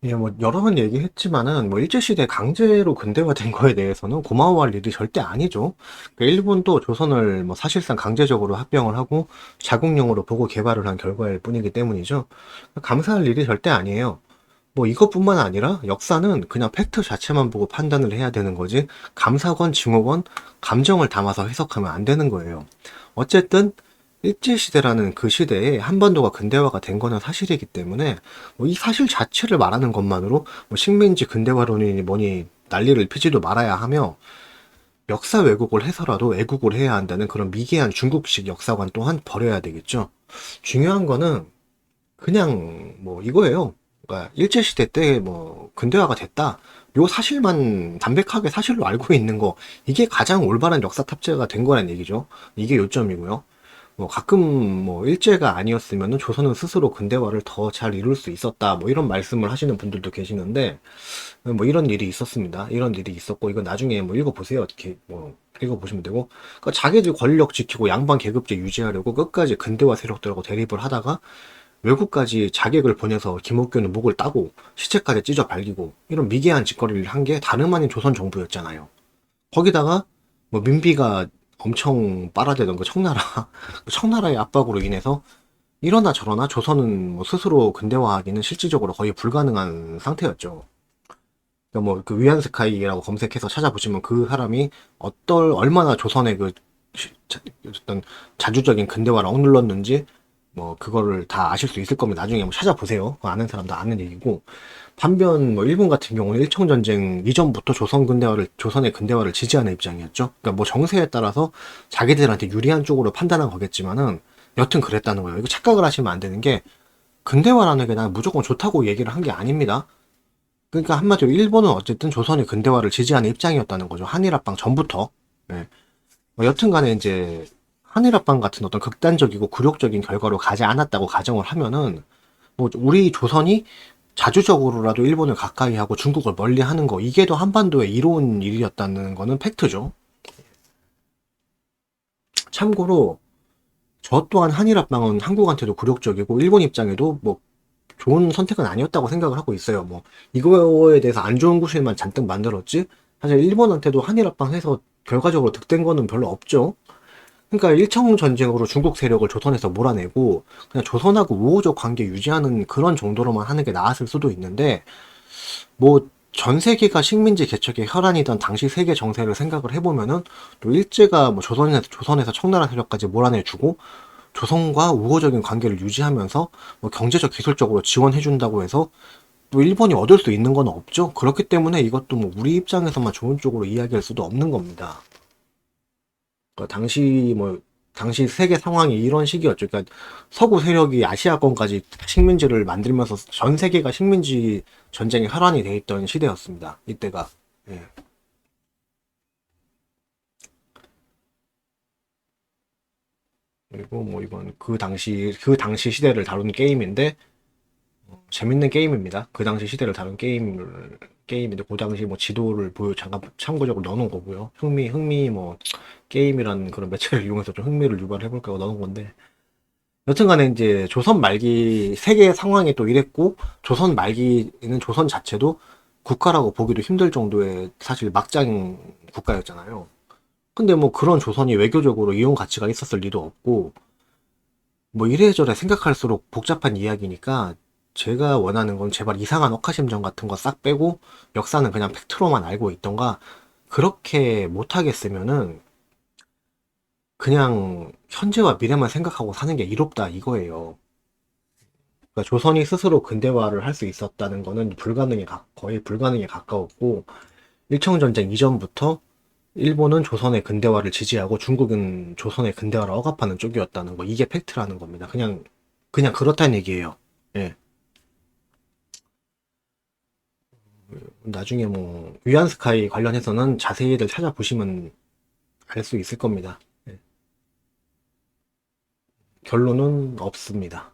예, 뭐 여러 번 얘기했지만은 뭐 일제시대 강제로 근대화된 거에 대해서는 고마워할 일이 절대 아니죠. 그러니까 일본도 조선을 뭐 사실상 강제적으로 합병을 하고 자국용으로 보고 개발을 한 결과일 뿐이기 때문이죠. 감사할 일이 절대 아니에요. 뭐 이것뿐만 아니라 역사는 그냥 팩트 자체만 보고 판단을 해야 되는 거지 감사건 증오건 감정을 담아서 해석하면 안 되는 거예요. 어쨌든 일제시대라는 그 시대에 한반도가 근대화가 된 거는 사실이기 때문에 뭐이 사실 자체를 말하는 것만으로 뭐 식민지 근대화론이니 뭐니 난리를 피지도 말아야 하며 역사 왜곡을 해서라도 애국을 해야 한다는 그런 미개한 중국식 역사관 또한 버려야 되겠죠. 중요한 거는 그냥 뭐 이거예요. 그러니까 일제시대 때 뭐 근대화가 됐다. 요 사실만 담백하게 사실로 알고 있는 거 이게 가장 올바른 역사 탑재가 된 거란 얘기죠. 이게 요점이고요. 뭐 가끔 뭐 일제가 아니었으면은 조선은 스스로 근대화를 더 잘 이룰 수 있었다. 뭐 이런 말씀을 하시는 분들도 계시는데 뭐 이런 일이 있었습니다. 이런 일이 있었고 이거 나중에 뭐 읽어보세요. 어떻게 뭐 읽어보시면 되고 그러니까 자기들 권력 지키고 양반 계급제 유지하려고 끝까지 근대화 세력들하고 대립을 하다가 외국까지 자객을 보내서 김옥균은 목을 따고 시체까지 찢어 발기고 이런 미개한 짓거리를 한 게 다름 아닌 조선 정부였잖아요. 거기다가 뭐 민비가 엄청 빨아대던 그 청나라 그 청나라의 압박으로 인해서 이러나 저러나 조선은 뭐 스스로 근대화하기는 실질적으로 거의 불가능한 상태였죠. 그러니까 뭐 그 위안스카이라고 검색해서 찾아보시면 그 사람이 얼마나 조선의 그 어떤 자주적인 근대화를 억눌렀는지 뭐 그거를 다 아실 수 있을 겁니다. 나중에 뭐 찾아보세요. 그거 아는 사람도 아는 얘기고. 반면 뭐 일본 같은 경우는 일청전쟁 이전부터 조선의 근대화를 지지하는 입장이었죠. 그러니까 뭐 정세에 따라서 자기들한테 유리한 쪽으로 판단한 거겠지만은 여튼 그랬다는 거예요. 이거 착각을 하시면 안 되는 게 근대화라는 게 난 무조건 좋다고 얘기를 한 게 아닙니다. 그러니까 한마디로 일본은 어쨌든 조선의 근대화를 지지하는 입장이었다는 거죠. 한일합방 전부터. 예. 뭐 여튼 간에 이제 한일합방 같은 어떤 극단적이고 굴욕적인 결과로 가지 않았다고 가정을 하면은 뭐 우리 조선이 자주적으로라도 일본을 가까이 하고 중국을 멀리 하는 거 이게 더 한반도에 이로운 일이었다는 거는 팩트죠. 참고로 저 또한 한일합방은 한국한테도 굴욕적이고 일본 입장에도 뭐 좋은 선택은 아니었다고 생각을 하고 있어요. 뭐 이거에 대해서 안 좋은 구실만 잔뜩 만들었지 사실 일본한테도 한일합방해서 결과적으로 득된 거는 별로 없죠. 그러니까 일청 전쟁으로 중국 세력을 조선에서 몰아내고 그냥 조선하고 우호적 관계 유지하는 그런 정도로만 하는 게 나았을 수도 있는데 뭐 전 세계가 식민지 개척의 혈안이던 당시 세계 정세를 생각을 해보면은 또 일제가 뭐 조선에서 청나라 세력까지 몰아내주고 조선과 우호적인 관계를 유지하면서 뭐 경제적 기술적으로 지원해준다고 해서 또 일본이 얻을 수 있는 건 없죠. 그렇기 때문에 이것도 뭐 우리 입장에서만 좋은 쪽으로 이야기할 수도 없는 겁니다. 그러니까 당시 세계 상황이 이런 식이었죠. 그러니까 서구 세력이 아시아권까지 식민지를 만들면서 전 세계가 식민지 전쟁의 혈안이 돼 있던 시대였습니다. 이때가. 예. 그리고 뭐 이건 그 당시 시대를 다룬 게임인데 재밌는 게임입니다. 그 당시 시대를 다룬 게임인데 그 당시 뭐 지도를 잠깐 참고적으로 넣어놓은 거고요. 흥미 뭐 게임이란 그런 매체를 이용해서 좀 흥미를 유발해볼까 하고 넣어놓은 건데 여튼간에 이제 조선 말기 세계 상황이 또 이랬고 조선 말기에는 조선 자체도 국가라고 보기도 힘들 정도의 사실 막장 국가였잖아요. 근데 뭐 그런 조선이 외교적으로 이용 가치가 있었을 리도 없고 뭐 이래저래 생각할수록 복잡한 이야기니까 제가 원하는 건 제발 이상한 억하심정 같은 거 싹 빼고 역사는 그냥 팩트로만 알고 있던가 그렇게 못하겠으면은 그냥 현재와 미래만 생각하고 사는 게 이롭다 이거예요. 그러니까 조선이 스스로 근대화를 할 수 있었다는 거는 거의 불가능에 가까웠고 일청전쟁 이전부터 일본은 조선의 근대화를 지지하고 중국은 조선의 근대화를 억압하는 쪽이었다는 거 이게 팩트라는 겁니다. 그냥 그렇다는 얘기예요. 예. 나중에 뭐 위안스카이 관련해서는 자세히들 찾아보시면 알 수 있을 겁니다. 예. 결론은 없습니다.